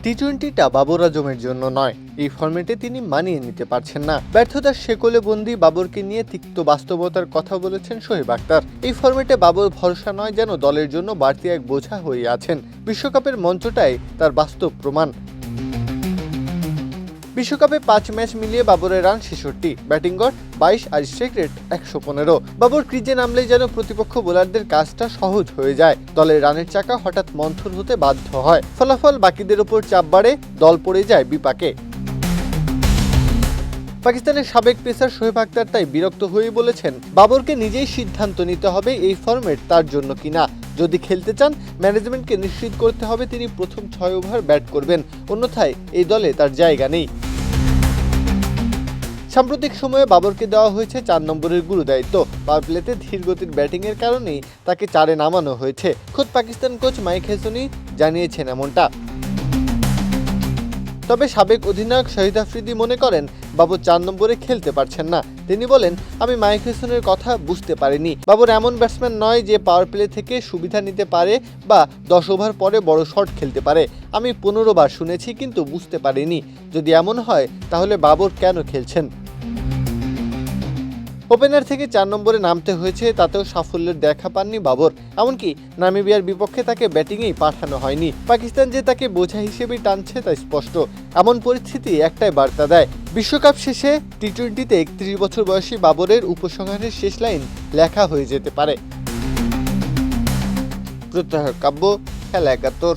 টি-20টা বাবর আজমের জন্য নয়। এই ফরম্যাটে তিনি মানিয়ে নিতে পারছেন না। ব্যর্থতার শেকলে বন্দী বাবরকে নিয়ে তিক্ত বাস্তবতার কথা বলেছেন শোয়েব আখতার। এই ফরম্যাটে বাবর ভরসা নয়, যেন দলের জন্য বাড়তি এক বোঝা হয়ে আছেন। বিশ্বকাপের মঞ্চটাই তার বাস্তব প্রমাণ। বিশ্বকাপে 5 ম্যাচ মিলিয়ে বাবরের রান 66, ব্যাটিং গড় 22 আর স্ট্রাইক রেট 115। বাবর ক্রিজে নামলেই যেন প্রতিপক্ষ বোলারদের কাজটা সহজ হয়ে যায়। দলের রানের চাকা হঠাৎ মন্থর হতে বাধ্য হয়। ফলাফল বাকিদের উপর চাপ বাড়ে, দল পড়ে যায় বিপাকে। পাকিস্তানের সাবেক পেসার শোয়েব আখতার তাই বিরক্ত হয়ে বলেছেন, বাবরকে নিজেই সিদ্ধান্ত নিতে হবে এই ফরম্যাট তার জন্য কিনা। যদি খেলতে চান, ম্যানেজমেন্টকে নিশ্চিত করতে হবে তিনি প্রথম 6 ওভার ব্যাট করবেন, অন্যথায় এই দলে তার জায়গা নেই। সাম্প্রতিক সময়ে বাবরকে দেওয়া হয়েছে 4 নম্বরের গুরু দায়িত্ব। পাওয়ার প্লেতে ধীরগতির ব্যাটিংয়ের কারণেই তাকে 4-এ নামানো হয়েছে। খোদ পাকিস্তান কোচ মাইক হেসনই জানিয়েছেন এমনটা। তবে সাবেক অধিনায়ক শহীদ আফ্রিদি মনে করেন বাবর 4 নম্বরে খেলতে পারছেন না। তিনি বলেন, আমি মাইক হেসনের কথা বুঝতে পারিনি। বাবর এমন ব্যাটসম্যান নয় যে পাওয়ার প্লে থেকে সুবিধা নিতে পারে বা 10 ওভার পরে বড় শট খেলতে পারে। আমি 15 বার শুনেছি, কিন্তু বুঝতে পারিনি। যদি এমন হয় তাহলে বাবর কেন খেলছেন। ওপেনার থেকে 4 নম্বরে নামতে হয়েছে, তাতেও সাফল্যের দেখা পাননি বাবর। এমনকি নামিবিয়ার বিপক্ষে তাকে ব্যাটিংয়েই পাঠানো হয়নি। পাকিস্তান যে তাকে বোঝা হিসেবেই টানছে তা স্পষ্ট। এমন পরিস্থিতি একটাই বার্তা দেয়, বিশ্বকাপ শেষে টি-20তে 31 বছর বয়সী বাবরের উপসংহারের শেষ লাইন লেখা হয়ে যেতে পারে। প্রত্যহ কাব্য, খেলা 71।